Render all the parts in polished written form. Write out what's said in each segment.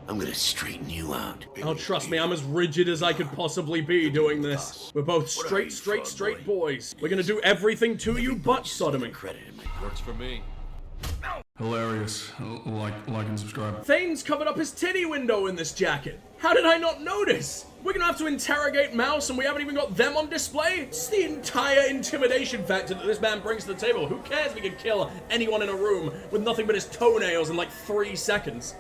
I'm gonna straighten you out. Oh, trust me, I'm as rigid as I could possibly be doing this. We're both straight boys. We're gonna do everything to you but sodomy. Works for me. Hilarious. Like and subscribe. Thane's covered up his titty window in this jacket. How did I not notice? We're gonna have to interrogate Mouse and we haven't even got them on display? It's the entire intimidation factor that this man brings to the table. Who cares if he could kill anyone in a room with nothing but his toenails in like 3 seconds?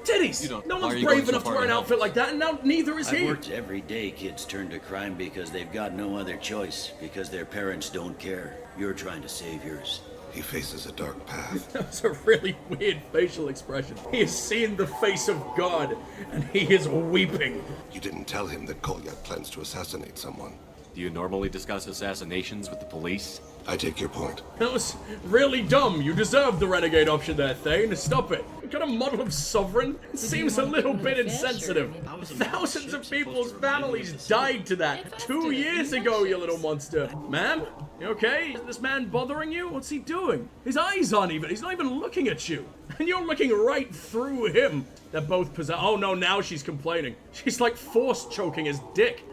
Titties! No one's brave enough to wear an outfit like that, and now neither is he. I've worked every day kids turn to crime because they've got no other choice, because their parents don't care. You're trying to save yours. He faces a dark path. That was a really weird facial expression. He has seen the face of God, and he is weeping. You didn't tell him that Kolyak plans to assassinate someone. Do you normally discuss assassinations with the police? I take your point. That was really dumb. You deserve the renegade option there, Thane. Stop it. What kind of model of sovereign? It seems a little bit insensitive. Thousands of people's families died to that 2 years ago, you little monster. Ma'am? You okay? Is this man bothering you? What's he doing? His eyes aren't even. He's not even looking at you. And you're looking right through him. They're both possessed. Oh no, now she's complaining. She's like force choking his dick.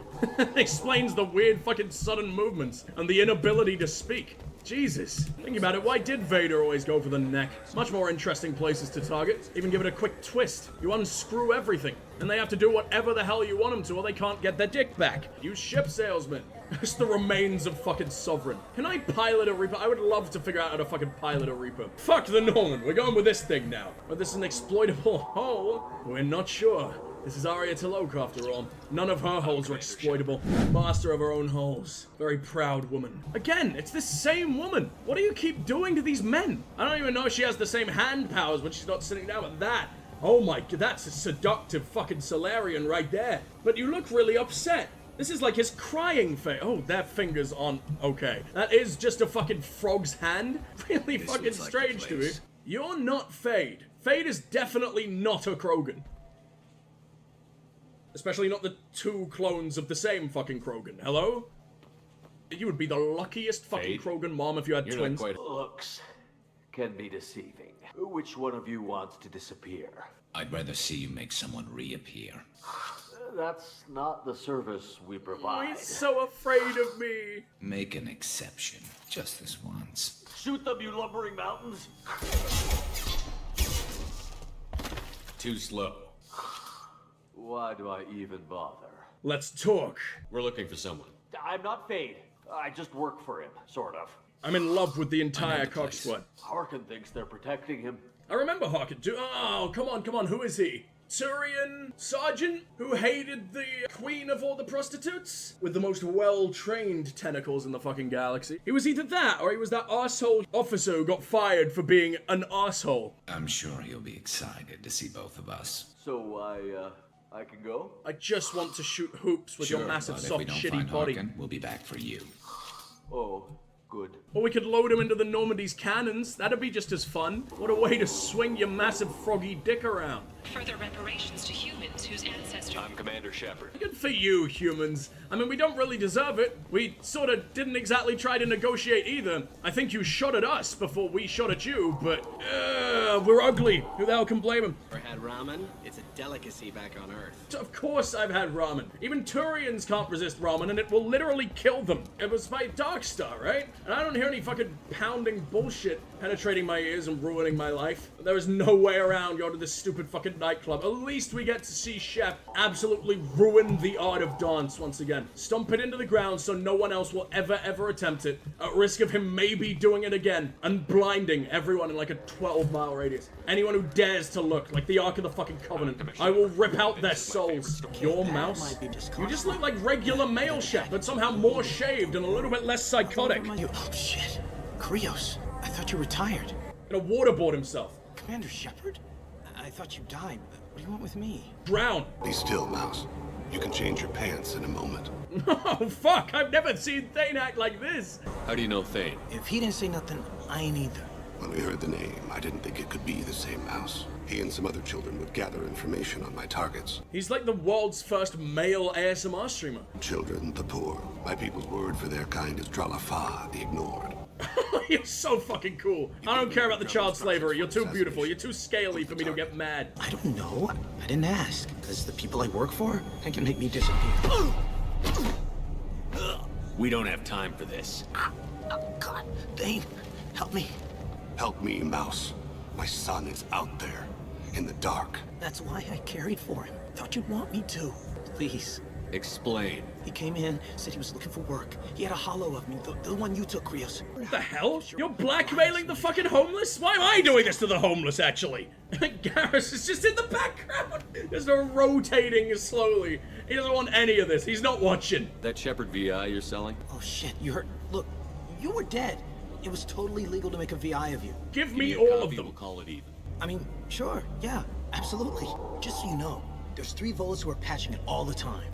Explains the weird fucking sudden movements and the inability to speak. Jesus. Thinking about it, why did Vader always go for the neck? Much more interesting places to target. Even give it a quick twist. You unscrew everything. And they have to do whatever the hell you want them to or they can't get their dick back. You ship salesman. It's the remains of fucking Sovereign. Can I pilot a Reaper? I would love to figure out how to fucking pilot a Reaper. Fuck the Norman. We're going with this thing now. But this is an exploitable hole. We're not sure. This is Arya T'Loak after all. None of her holes are exploitable. Master of her own holes. Very proud woman. Again, it's the same woman. What do you keep doing to these men? I don't even know if she has the same hand powers when she's not sitting down with that. Oh my god, that's a seductive fucking Solarian right there. But you look really upset. This is like his crying face. Oh, that finger's on. Okay. That is just a fucking frog's hand. Really fucking strange to me. You're not Fade. Fade is definitely not a Krogan. Especially not the 2 clones of the same fucking Krogan. Hello? You would be the luckiest fucking Krogan mom if you had twins. Looks can be deceiving. Which one of you wants to disappear? I'd rather see you make someone reappear. That's not the service we Oh, provide. he's so afraid of me. Make an exception. Just this once. Shoot them, you lumbering mountains! Too slow. Why do I even bother? Let's talk. We're looking for someone. I'm not Fade. I just work for him, sort of. I'm in love with the entire Cock Squad. Harkin thinks they're protecting him. I remember Harkin. Oh, come on. Who is he? Turian Sergeant, who hated the queen of all the prostitutes? With the most well-trained tentacles in the fucking galaxy. He was either that, or he was that arsehole officer who got fired for being an arsehole. I'm sure he'll be excited to see both of us. So I can go? I just want to shoot hoops with your massive, soft, shitty body. Harkin, we'll be back for you. Oh, good. Or we could load him into the Normandy's cannons. That'd be just as fun. What a way to swing your massive froggy dick around. Further reparations to humans whose ancestors... I'm Commander Shepard. Good for you, humans. I mean, we don't really deserve it. We sort of didn't exactly try to negotiate either. I think you shot at us before we shot at you, but... we're ugly. Who the hell can blame him? Ever had ramen? It's a delicacy back on Earth. Of course I've had ramen. Even Turians can't resist ramen, and it will literally kill them. It was by Darkstar, right? And I don't hear any fucking pounding bullshit penetrating my ears and ruining my life. There is no way around going to this stupid fucking nightclub. At least we get to see Shep absolutely ruin the art of dance once again. Stomp it into the ground so no one else will ever attempt it, at risk of him maybe doing it again and blinding everyone in like a 12-mile radius. Anyone who dares to look like the Ark of the fucking Covenant, I will rip out their souls. Your mouse? You just look like regular male Shep, but somehow more shaved and a little bit less psychotic. Oh shit. Krios, I thought you retired. Gonna waterboard himself. Commander Shepard? I thought you died. What do you want with me? Drown. Be still, Mouse. You can change your pants in a moment. Oh, fuck. I've never seen Thane act like this. How do you know Thane? If he didn't say nothing, I ain't either. When we heard the name, I didn't think it could be the same Mouse. He and some other children would gather information on my targets. He's like the world's first male ASMR streamer. Children, the poor. My people's word for their kind is Dralafa, the ignored. You're so fucking cool. I don't care about the child slavery. You're too beautiful. You're too scaly for me to get mad. I don't know. I didn't ask. Because the people I work for, they can make me disappear. We don't have time for this. God, Thane, help me. Help me, Mouse. My son is out there, in the dark. That's why I carried for him. Thought you'd want me to. Please. Explain. He came in, said he was looking for work. He had a hollow of me, the one you took, Rios. What the hell? You're blackmailing the fucking homeless? Why am I doing this to the homeless, actually? Garrus is just in the background. Just rotating slowly. He doesn't want any of this. He's not watching. That Shepard VI you're selling? Oh shit, you heard. Look, you were dead. It was totally legal to make a VI of you. Give Give me a all copy, of them. We'll call it even. I mean, sure, yeah, absolutely. Just so you know, there's 3 Volas who are patching it all the time.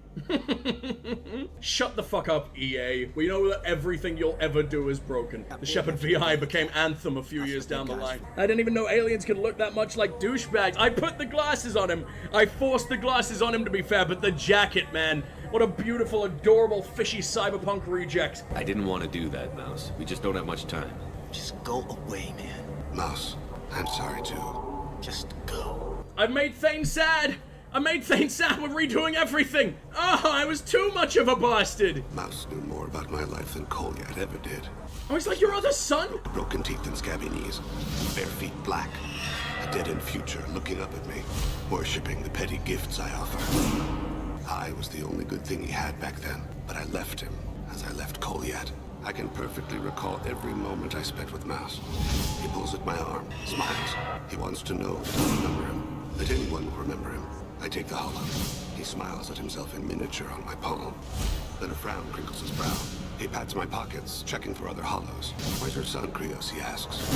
Shut the fuck up, EA. We know that everything you'll ever do is broken. The Shepard VI became Anthem a few years down the line. I didn't even know aliens could look that much like douchebags. I put the glasses on him. I forced the glasses on him, to be fair, but the jacket, man. What a beautiful, adorable, fishy cyberpunk reject. I didn't want to do that, Mouse. We just don't have much time. Just go away, man. Mouse, I'm sorry too. Just go. I've made Thane sad. I made Thane sad with redoing everything. Oh, I was too much of a bastard. Mouse knew more about my life than Kolyat ever did. Oh, he's like your other son? Broken teeth and scabby knees, bare feet black. A dead-end future looking up at me, worshipping the petty gifts I offer. I was the only good thing he had back then, but I left him as I left Kolyat. I can perfectly recall every moment I spent with Mouse. He pulls at my arm, smiles. He wants to know that I remember him, that anyone will remember him. I take the hollow. He smiles at himself in miniature on my palm. Then a frown crinkles his brow. He pats my pockets, checking for other hollows. Where's your son, Krios? He asks.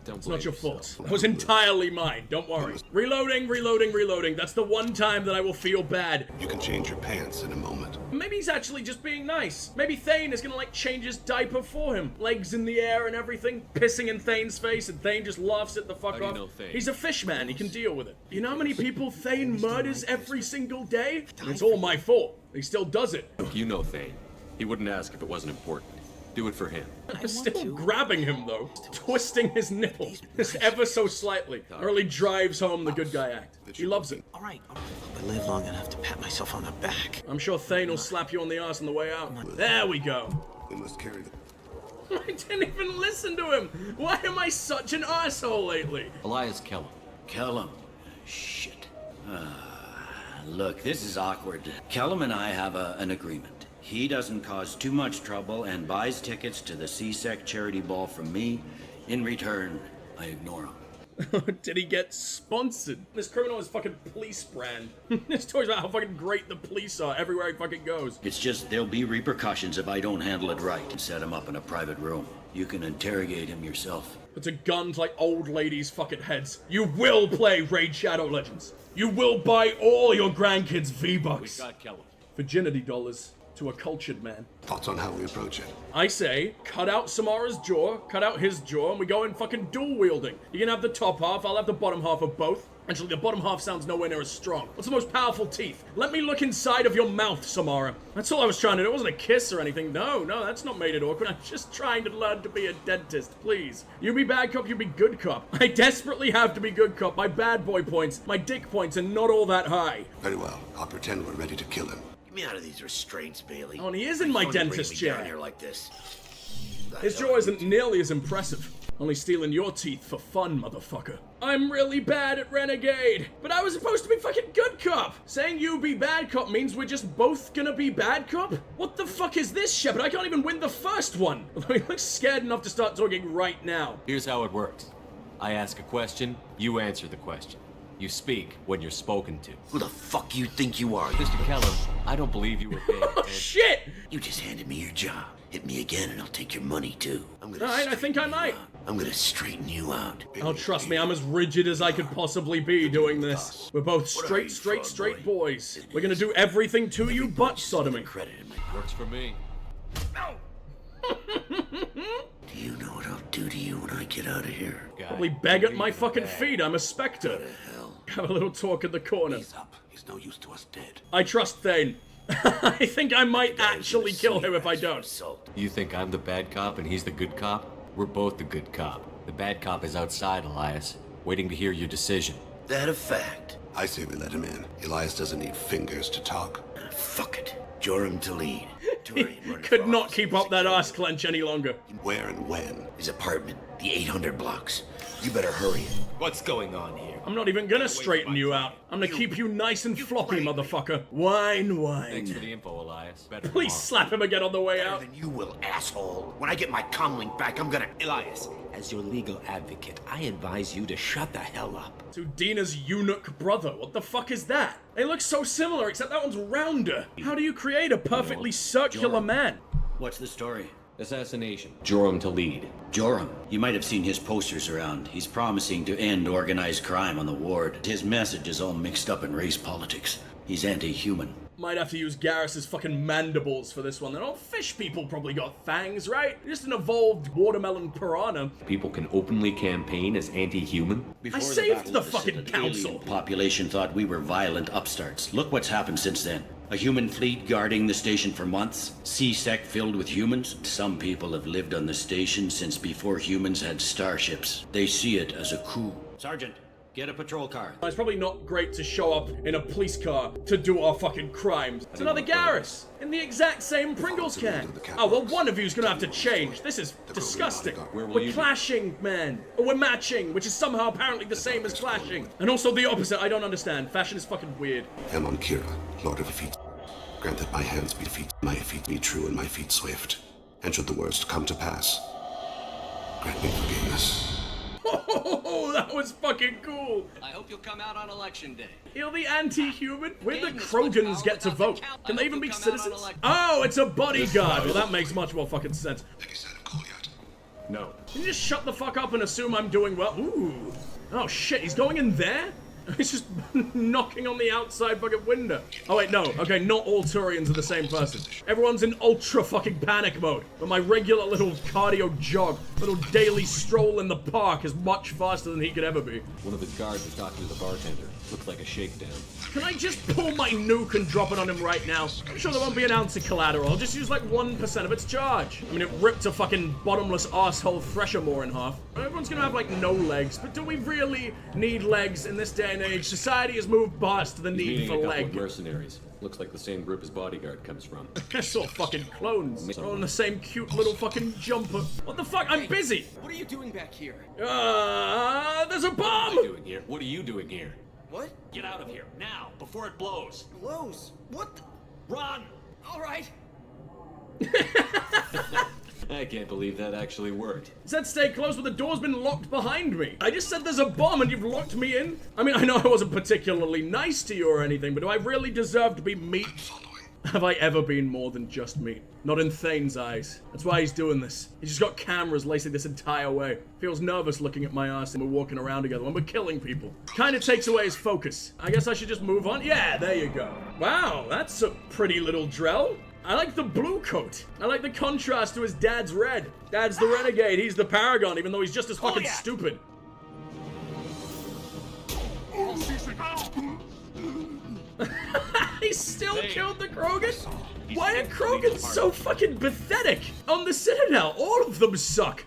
Don't It's not your fault. That was entirely mine. Don't worry. Reloading, reloading, reloading. That's the one time that I will feel bad. You can change your pants in a moment. Maybe he's actually just being nice. Maybe Thane is gonna like change his diaper for him. Legs in the air and everything. Pissing in Thane's face and Thane just laughs it the fuck How do you off. know Thane? He's a fish man. He can deal with it. You know how many people Thane murders every single day? And it's all my fault. He still does it. You know Thane. He wouldn't ask if it wasn't important. Do it for him. I'm still grabbing him though, twisting his nipple, just ever so slightly. Really drives home the good guy act. He loves it. All right. Hope I live long enough to pat myself on the back. I'm sure Thane will slap you on the ass on the way out. There we go. We must carry the... I didn't even listen to him. Why am I such an asshole lately? Elias Kellum. Kellum. Shit. Look, this is awkward. Kellum and I have an agreement. He doesn't cause too much trouble and buys tickets to the CSEC charity ball from me. In return, I ignore him. Did he get sponsored? This criminal is fucking police brand. This story's about how fucking great the police are everywhere he fucking goes. It's just there'll be repercussions if I don't handle it right and set him up in a private room. You can interrogate him yourself. It's a gun to like old ladies' fucking heads. You will play Raid Shadow Legends. You will buy all your grandkids V-Bucks. We've got Kellum. Virginity dollars to a cultured man. Thoughts on how we approach it? I say, cut out Samara's jaw, cut out his jaw, and we go in fucking dual wielding. You can have the top half, I'll have the bottom half of both. Actually, the bottom half sounds nowhere near as strong. What's the most powerful teeth? Let me look inside of your mouth, Samara. That's all I was trying to do. It wasn't a kiss or anything. No, that's not made it awkward. I'm just trying to learn to be a dentist, please. You be bad cop, you be good cop. I desperately have to be good cop. My bad boy points, my dick points are not all that high. Very well. I'll pretend we're ready to kill him. Get me out of these restraints, Bailey. Oh, and he is in my Don't you bring dentist me chair. down here like this. His jaw isn't nearly as impressive. Only stealing your teeth for fun, motherfucker. I'm really bad at Renegade, but I was supposed to be fucking good cop. Saying you be bad cop means we're just both gonna be bad cop? What the fuck is this, Shepard? I can't even win the first one. Although he looks scared enough to start talking right now. Here's how it works. I ask a question, you answer the question. You speak when you're spoken to. Who the fuck you think you are? Mr. Kellum, I don't believe you were dead. Oh, shit! You just handed me your job. Hit me again and I'll take your money too. Alright, I think I might. I'm gonna straighten you out. Oh, trust me, I'm as rigid as I could possibly be doing this. We're both straight boys. We're gonna do everything to you but sodomy. Credit in my Works for me. Do you know what I'll do to you when I get out of here? Probably beg at my fucking feet, I'm a specter. Hell, Have a little talk in the corner. He's up. He's no use to us dead. I trust Thane. I think I might actually kill him if I don't. You think I'm the bad cop and he's the good cop? We're both the good cop. The bad cop is outside, Elias, waiting to hear your decision. That a fact? I say we let him in. Elias doesn't need fingers to talk. Fuck it. Joram to lead. Could not keep up that ass clench any longer. Where and when? His apartment, the 800 blocks. You better hurry. What's going on here? I'm not even gonna straighten you out. I'm gonna keep you nice and floppy, motherfucker. Wine, Thanks for wine. the info, Elias. Better Please slap him again on the way out. Then you will, asshole. When I get my comlink back, I'm gonna... Elias, as your legal advocate, I advise you to shut the hell up. To Dina's eunuch brother. What the fuck is that? They look so similar, except that one's rounder. How do you create a perfectly circular man? What's the story? Assassination. Joram to lead. Joram. You might have seen his posters around. He's promising to end organized crime on the ward. His message is all mixed up in race politics. He's anti-human. Might have to use Garrus's fucking mandibles for this one. Then all fish people probably got fangs, right? Just an evolved watermelon piranha. People can openly campaign as anti-human? Before I saved Battle the of fucking Citadel, council. alien population thought we were violent upstarts. Look what's happened since then. A human fleet guarding the station for months. C-sec filled with humans. Some people have lived on the station since before humans had starships. They see it as a coup. Sergeant, get a patrol car. It's probably not great to show up in a police car to do our fucking crimes. It's another Garrus in the exact same Pringles can. Oh, well, one of you's gonna have to change. This is disgusting. We're clashing, man. Or we're matching, which is somehow apparently the same as clashing. And also the opposite. I don't understand. Fashion is fucking weird. Amon Kira, Lord of Feet. Grant that my hands be feet, my feet be true, and my feet swift. And should the worst come to pass, grant me forgiveness. Oh, that was fucking cool. I hope you'll come out on election day. You're the anti-human? Where the Krogans get to vote? Can they even be citizens? Oh, it's a bodyguard. Well, that makes much more fucking sense. Like I said, Goliath. No. Can you just shut the fuck up and assume I'm doing well? Ooh. Oh shit, he's going in there? He's just knocking on the outside fucking window. Oh wait, no. Okay, not all Turians are the same person. Everyone's in ultra fucking panic mode. But my regular little cardio jog, little daily stroll in the park is much faster than he could ever be. One of the guards was talking to the bartender. Looks like a shakedown. Can I just pull my nuke and drop it on him right now? I'm sure there won't be an ounce of collateral. I'll just use like 1% of its charge. I mean, it ripped a fucking bottomless asshole Threshermore in half. Everyone's gonna have like no legs, but do we really need legs in this day and age? Society has moved past the need Meeting for a couple leg. of mercenaries. Looks like the same group his bodyguard comes from. They're sort of fucking clones. They're all in the same cute little fucking jumper. What the fuck? I'm busy. What are you doing back here? There's a What are bomb. you doing here? What are you doing here? What? Get out of here, now, before it blows. Blows? What the? Run! All right. I can't believe that actually worked. It said stay close, but the door's been locked behind me. I just said there's a bomb and you've locked me in? I mean, I know I wasn't particularly nice to you or anything, but do I really deserve to be meat? Have I ever been more than just meat? Not in Thane's eyes. That's why he's doing this. He's just got cameras lacing this entire way. Feels nervous looking at my ass and we're walking around together when we're killing people. Kinda takes away his focus. I guess I should just move on? Yeah, there you go. Wow, that's a pretty little Drell. I like the blue coat. I like the contrast to his dad's red. Dad's the renegade, he's the paragon, even though he's just as fucking stupid. He still killed the Krogan? Why are Krogans so fucking pathetic? On the Citadel, all of them suck.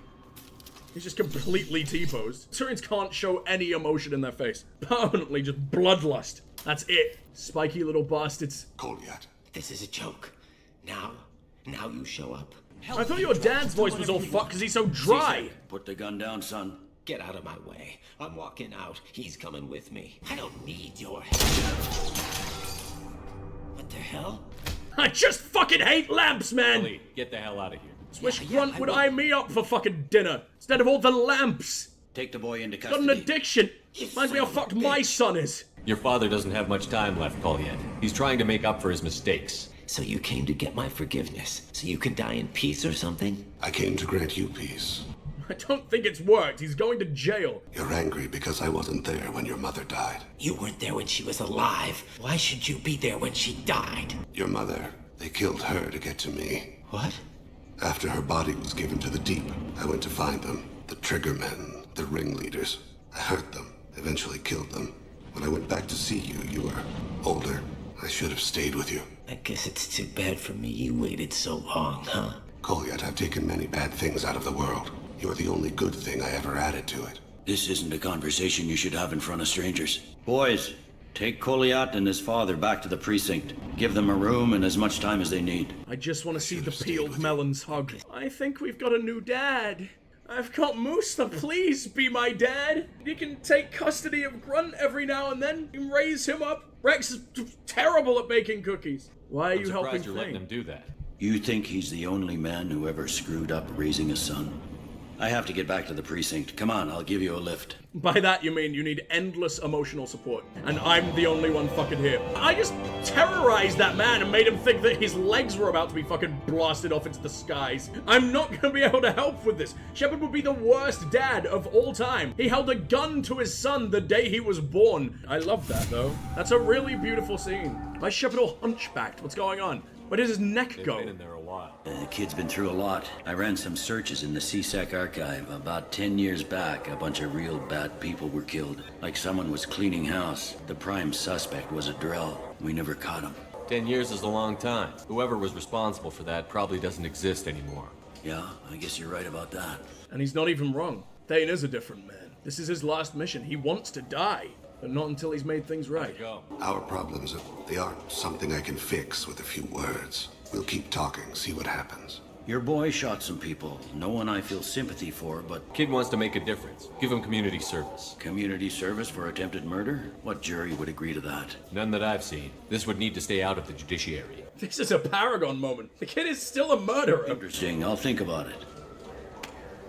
He's just completely T-posed. Turians can't show any emotion in their face. Permanently just bloodlust. That's it. Spiky little bastards. Goliath. This is a joke. Now you show up. I thought your dad's voice was all fucked because he's so dry. Put the gun down, son. Get out of my way. I'm walking out. He's coming with me. I don't need your help. What the hell? I just fucking hate lamps, man. Ellie, get the hell out of here. Wish Grunt would eye me up for fucking dinner instead of all the lamps. Take the boy into Got an custody. addiction. Reminds me how fucked my son is. Your father doesn't have much time left, Pollute. He's trying to make up for his mistakes. So you came to get my forgiveness, so you can die in peace or something? I came to grant you peace. I don't think it's worked. He's going to jail. You're angry because I wasn't there when your mother died. You weren't there when she was alive. Why should you be there when she died? Your mother, they killed her to get to me. What? After her body was given to the deep, I went to find them. The triggermen, the ringleaders. I hurt them, eventually killed them. When I went back to see you, you were older I should have stayed with you. I guess it's too bad for me you waited so long, huh? Kolyat, I've taken many bad things out of the world. You're the only good thing I ever added to it. This isn't a conversation you should have in front of strangers. Boys, take Kolyat and his father back to the precinct. Give them a room and as much time as they need. I just want to see the peeled melons hug. I think we've got a new dad. I've got Musa, please be my dad. You can take custody of Grunt every now and then. You can raise him up. Rex is terrible at baking cookies. Why are you helping you're letting him do that. You think he's the only man who ever screwed up raising a son? I have to get back to the precinct. Come on, I'll give you a lift. By that you mean you need endless emotional support, and I'm the only one fucking here. I just terrorized that man and made him think that his legs were about to be fucking blasted off into the skies. I'm not gonna be able to help with this. Shepard would be the worst dad of all time. He held a gun to his son the day he was born. I love that though. That's a really beautiful scene. Why is Shepard all hunchbacked? What's going on? Where does his neck go? Been in there a while. The kid's been through a lot. I ran some searches in the CSEC archive. About 10 years back, a bunch of real bad people were killed. Like someone was cleaning house. The prime suspect was a Drell. We never caught him. 10 years is a long time. Whoever was responsible for that probably doesn't exist anymore. Yeah, I guess you're right about that. And he's not even wrong. Thane is a different man. This is his last mission. He wants to die, but not until he's made things right. Go. Our problems, they aren't something I can fix with a few words. We'll keep talking, see what happens. Your boy shot some people. No one I feel sympathy for, but... Kid wants to make a difference. Give him community service. Community service for attempted murder? What jury would agree to that? None that I've seen. This would need to stay out of the judiciary. This is a Paragon moment. The kid is still a murderer. Interesting. I'll think about it.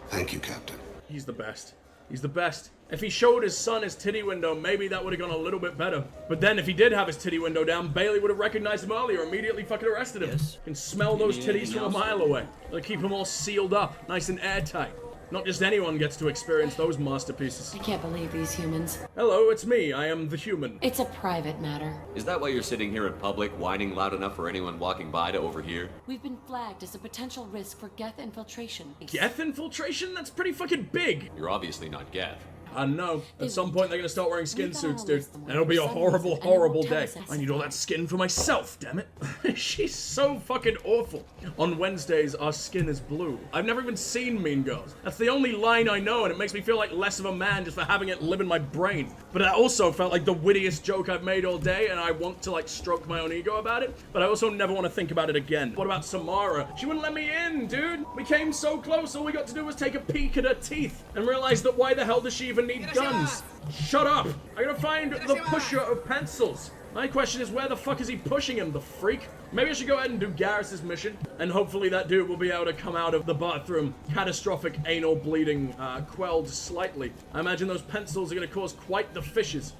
Thank you, Captain. He's the best. He's the best. If he showed his son his titty window, maybe that would have gone a little bit better. But then if he did have his titty window down, Bailey would have recognized him earlier, immediately fucking arrested him. Yes. You can smell those titties from a mile away. They keep them all sealed up, nice and airtight. Not just anyone gets to experience those masterpieces. I can't believe these humans. Hello, it's me. I am the human. It's a private matter. Is that why you're sitting here in public, whining loud enough for anyone walking by to overhear? We've been flagged as a potential risk for Geth infiltration. Geth infiltration? That's pretty fucking big. You're obviously not Geth. I know. At some point, they're gonna start wearing skin suits, dude. And it'll be a horrible, horrible day. I need all that skin for myself, damn it. She's so fucking awful. On Wednesdays, our skin is blue. I've never even seen Mean Girls. That's the only line I know, and it makes me feel like less of a man just for having it live in my brain. But that also felt like the wittiest joke I've made all day, and I want to, like, stroke my own ego about it. But I also never want to think about it again. What about Samara? She wouldn't let me in, dude. We came so close, all we got to do was take a peek at her teeth and realize that why the hell does she even need guns? Shut up! I gotta find the pusher of pencils. My question is, where the fuck is he pushing him, the freak? Maybe I should go ahead and do Garrus's mission, and hopefully that dude will be able to come out of the bathroom, catastrophic anal bleeding, quelled slightly. I imagine those pencils are gonna cause quite the fishes.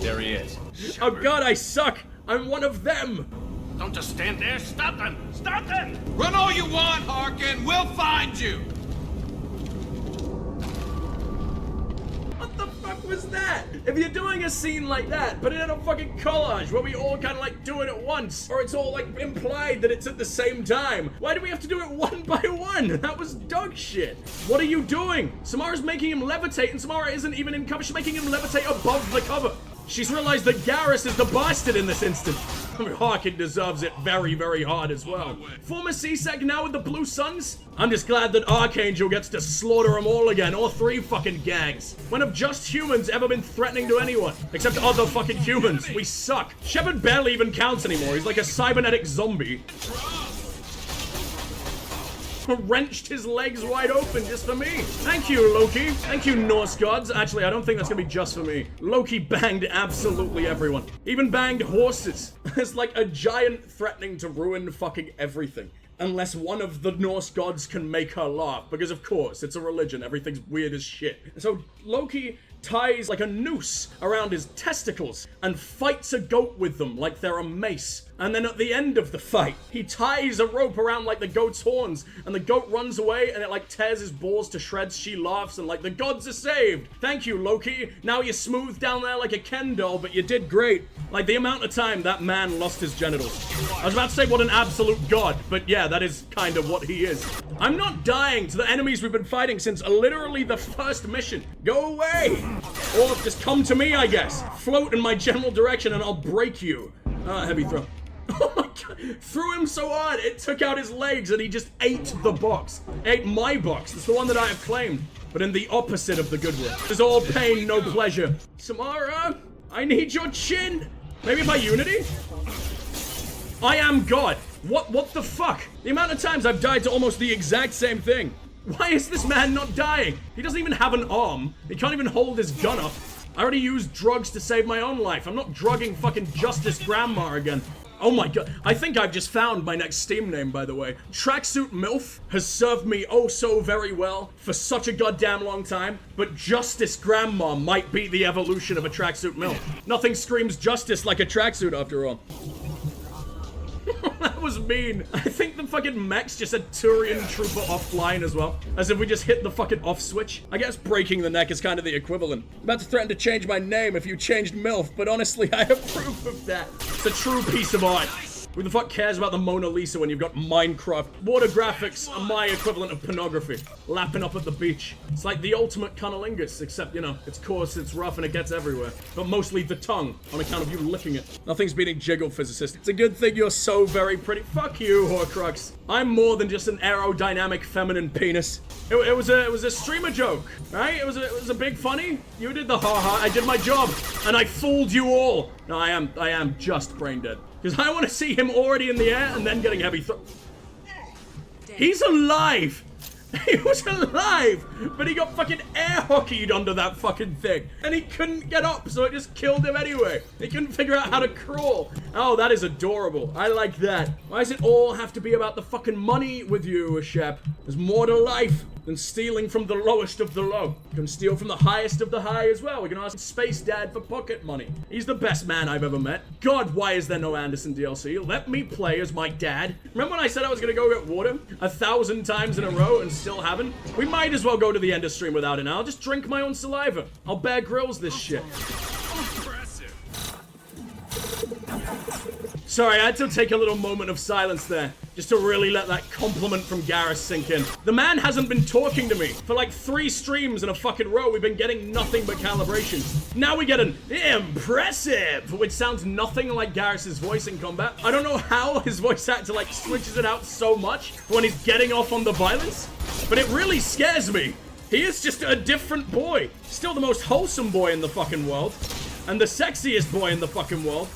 There he is. Oh god, I suck! I'm one of them! Don't just stand there. Stop them! Stop them! Run all you want, Harkin. We'll find you. What the fuck was that? If you're doing a scene like that, put it in a fucking collage where we all kind of like do it at once. Or it's all like implied that it's at the same time. Why do we have to do it one by one? That was dog shit. What are you doing? Samara's making him levitate, and Samara isn't even in cover. She's making him levitate above the cover. She's realized that Garrus is the bastard in this instance. I mean, Harkin deserves it very, very hard as well. Former CSEC now with the Blue Suns? I'm just glad that Archangel gets to slaughter them all again, all three fucking gangs. When have just humans ever been threatening to anyone? Except other fucking humans. We suck. Shepard barely even counts anymore. He's like a cybernetic zombie. Wrenched his legs wide open just for me. Thank you, Loki. Thank you, Norse gods. Actually, I don't think that's gonna be just for me. Loki banged absolutely everyone. Even banged horses. It's like a giant threatening to ruin fucking everything. Unless one of the Norse gods can make her laugh. Because of course, it's a religion. Everything's weird as shit. So Loki ties like a noose around his testicles and fights a goat with them like they're a mace. And then at the end of the fight, he ties a rope around like the goat's horns, and the goat runs away and it like tears his balls to shreds. She laughs and like, the gods are saved. Thank you, Loki. Now you're smooth down there like a Ken doll, but you did great. Like the amount of time that man lost his genitals. I was about to say what an absolute god, but yeah, that is kind of what he is. I'm not dying to the enemies we've been fighting since literally the first mission. Go away! Or just come to me, I guess. Float in my general direction and I'll break you. Heavy throw. Oh my god. Threw him so hard, it took out his legs and he just ate the box. Ate my box. It's the one that I have claimed. But in the opposite of the good one. There's all pain, no pleasure. Samara, I need your chin. Maybe by Unity? I am God. What the fuck? The amount of times I've died to almost the exact same thing. Why is this man not dying? He doesn't even have an arm. He can't even hold his gun up. I already used drugs to save my own life. I'm not drugging fucking Justice Grandma again. Oh my god. I think I've just found my next Steam name, by the way. Tracksuit MILF has served me oh so very well for such a goddamn long time, but Justice Grandma might be the evolution of a Tracksuit MILF. Nothing screams justice like a tracksuit after all. That was mean. I think the fucking mechs just said Turian Trooper offline as well. As if we just hit the fucking off switch. I guess breaking the neck is kind of the equivalent. I'm about to threaten to change my name if you changed MILF, but honestly, I approve of that. It's a true piece of art. Who the fuck cares about the Mona Lisa when you've got Minecraft? Water graphics are my equivalent of pornography. Lapping up at the beach. It's like the ultimate cunnilingus, except, you know, it's coarse, it's rough, and it gets everywhere. But mostly the tongue, on account of you licking it. Nothing's beating Jiggle, physicist. It's a good thing you're so very pretty. Fuck you, Horcrux. I'm more than just an aerodynamic feminine penis. It was a streamer joke, right? It was a big funny. You did the ha-ha, I did my job, and I fooled you all. No, I am just brain dead. Because I want to see him already in the air and then getting heavy He's alive! He was alive! But he got fucking air hockeyed under that fucking thing. And he couldn't get up, so it just killed him anyway. He couldn't figure out how to crawl. Oh, that is adorable. I like that. Why does it all have to be about the fucking money with you, Shep? There's more to life than stealing from the lowest of the low. You can steal from the highest of the high as well. We can ask Space Dad for pocket money. He's the best man I've ever met. God, why is there no Anderson DLC? Let me play as my dad. Remember when I said I was gonna go get water 1,000 times in a row and still haven't? We might as well go to the end of stream without it now. I'll just drink my own saliva. I'll Bear Grylls this shit. Sorry, I had to take a little moment of silence there, just to really let that compliment from Garrus sink in. The man hasn't been talking to me. For like 3 streams in a fucking row, we've been getting nothing but calibrations. Now we get an impressive, which sounds nothing like Garrus's voice in combat. I don't know how his voice actor like switches it out so much when he's getting off on the violence, but it really scares me. He is just a different boy. Still the most wholesome boy in the fucking world, and the sexiest boy in the fucking world.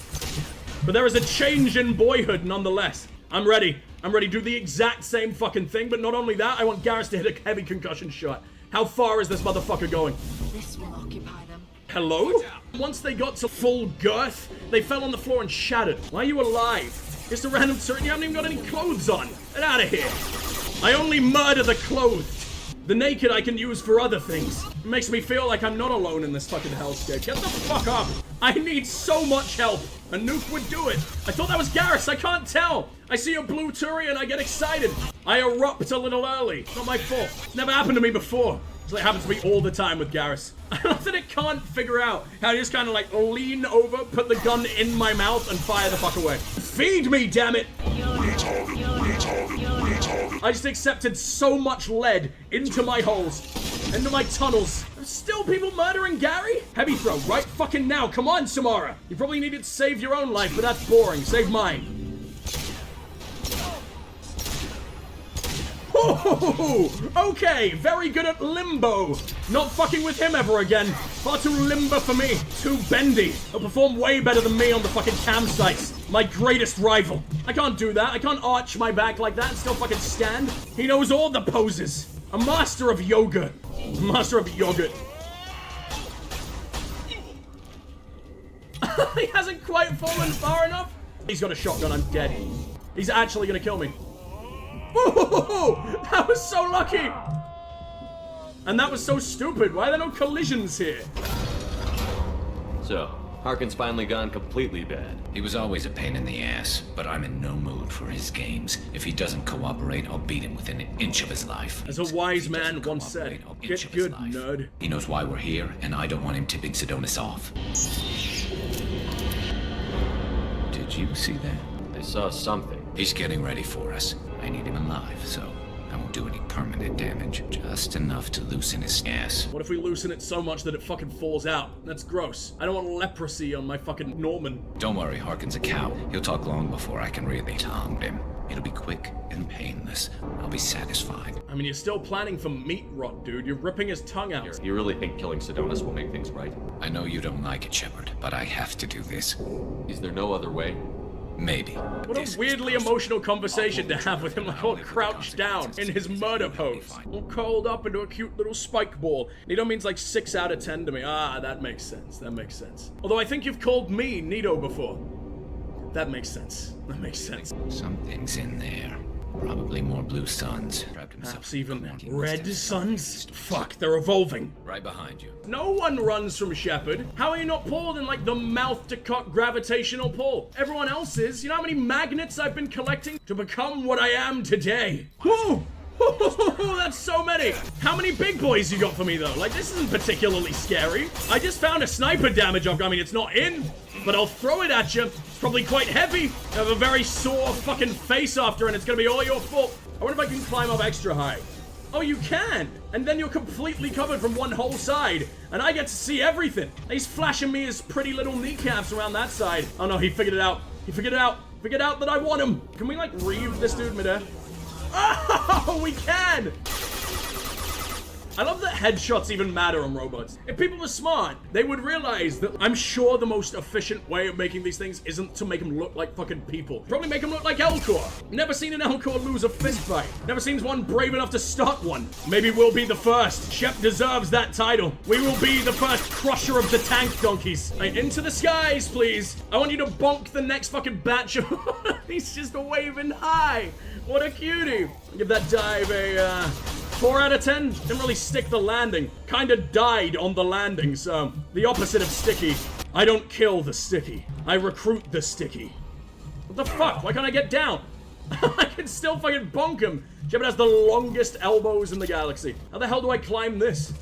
But there is a change in boyhood nonetheless. I'm ready. I'm ready to do the exact same fucking thing, but not only that, I want Garrus to hit a heavy concussion shot. How far is this motherfucker going? This will occupy them. Hello? Once they got to full girth, they fell on the floor and shattered. Why are you alive? Just a random turret, you haven't even got any clothes on. Get out of here. I only murder the clothed. The naked I can use for other things. It makes me feel like I'm not alone in this fucking hellscape. Get the fuck up. I need so much help. A nuke would do it. I thought that was Garrus. I can't tell. I see a blue Turian. I get excited. I erupt a little early. It's not my fault. It's never happened to me before. It's like it happens to me all the time with Garrus. I love that it can't figure out how to just kind of like lean over, put the gun in my mouth, and fire the fuck away. Feed me, damn it! I just accepted so much lead into my holes, into my tunnels. There's still people murdering Gary? Heavy throw, right fucking now. Come on, Samara. You probably needed to save your own life, but that's boring. Save mine. Okay, very good at limbo. Not fucking with him ever again. Far too limber for me. Too bendy. He'll perform way better than me on the fucking campsites. My greatest rival. I can't do that. I can't arch my back like that and still fucking stand. He knows all the poses. A master of yoga. Master of yogurt. He hasn't quite fallen far enough. He's got a shotgun. I'm dead. He's actually gonna kill me. Ooh, that was so lucky! And that was so stupid. Why are there no collisions here? So, Harkin's finally gone completely bad. He was always a pain in the ass, but I'm in no mood for his games. If he doesn't cooperate, I'll beat him within an inch of his life. As a wise man once said, get good, nerd. He knows why we're here, and I don't want him tipping Sedonis off. Did you see that? I saw something. He's getting ready for us. I need him alive, so I won't do any permanent damage. Just enough to loosen his ass. What if we loosen it so much that it fucking falls out? That's gross. I don't want leprosy on my fucking Norman. Don't worry, Harkin's a cow. He'll talk long before I can really tongue him. It'll be quick and painless. I'll be satisfied. I mean, you're still planning for meat rot, dude. You're ripping his tongue out. You really think killing Sedonis will make things right? I know you don't like it, Shepard, but I have to do this. Is there no other way? Maybe. What a weirdly emotional conversation to have with him, like all crouched down in his murder pose. All curled up into a cute little spike ball. Nito means like 6 out of 10 to me. Ah, that makes sense. That makes sense. Although I think you've called me Nito before. That makes sense. That makes sense. Something's in there. Probably more blue suns. Perhaps even red suns? Fuck, they're evolving. Right behind you. No one runs from Shepard. How are you not pulled in like the mouth to cock gravitational pull? Everyone else is. You know how many magnets I've been collecting to become what I am today? Woo! That's so many! How many big boys you got for me though? Like, this isn't particularly scary. I just found a sniper damage I mean, it's not in, but I'll throw it at you. It's probably quite heavy. I have a very sore fucking face after, and it's gonna be all your fault. I wonder if I can climb up extra high. Oh, you can! And then you're completely covered from one whole side, and I get to see everything. He's flashing me his pretty little kneecaps around that side. Oh no, he figured it out. He figured it out. Figured out that I want him. Can we like reave this dude midair? Oh, we can! I love that headshots even matter on robots. If people were smart, they would realize that I'm sure the most efficient way of making these things isn't to make them look like fucking people. Probably make them look like Elcor. Never seen an Elcor lose a fist fight. Never seen one brave enough to start one. Maybe we'll be the first. Shep deserves that title. We will be the first crusher of the tank donkeys. Right, into the skies, please. I want you to bonk the next fucking batch of... He's just waving high. What a cutie. I'll give that dive a, 4 out of 10. Didn't really stick the landing. Kinda died on the landing, so the opposite of sticky. I don't kill the sticky. I recruit the sticky. What the fuck? Why can't I get down? I can still fucking bonk him. Shepard has the longest elbows in the galaxy. How the hell do I climb this?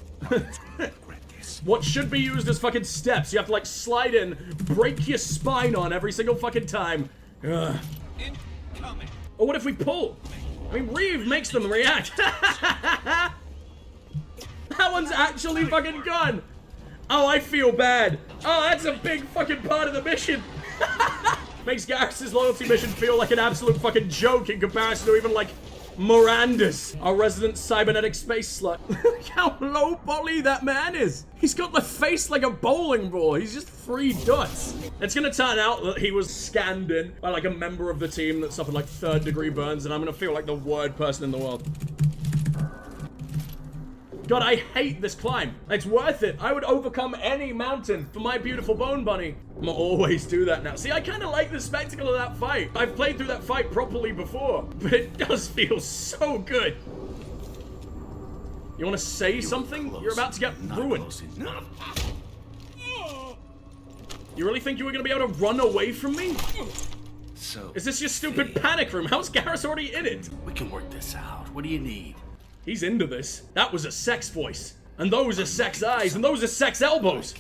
What should be used as fucking steps. You have to like slide in, break your spine on every single fucking time. Ugh. Or what if we pull? I mean, Reeve makes them react. That one's actually fucking gone. Oh, I feel bad. Oh, that's a big fucking part of the mission. Makes Garrus's loyalty mission feel like an absolute fucking joke in comparison to even like Miranda's, our resident cybernetic space slut. Look how low poly that man is. He's got the face like a bowling ball. He's just 3 dots. It's gonna turn out that he was scanned in by like a member of the team that suffered like 3rd-degree burns, and I'm gonna feel like the worst person in the world. God, I hate this climb. It's worth it. I would overcome any mountain for my beautiful bone bunny. I'm gonna always do that now. See, I kind of like the spectacle of that fight. I've played through that fight properly before, but it does feel so good. You want to say something? You're about to get ruined. You really think you were gonna be able to run away from me? So, is this your stupid panic room? How's Garrus already in it? We can work this out. What do you need? He's into this. That was a sex voice. And those are sex eyes, and those are sex elbows.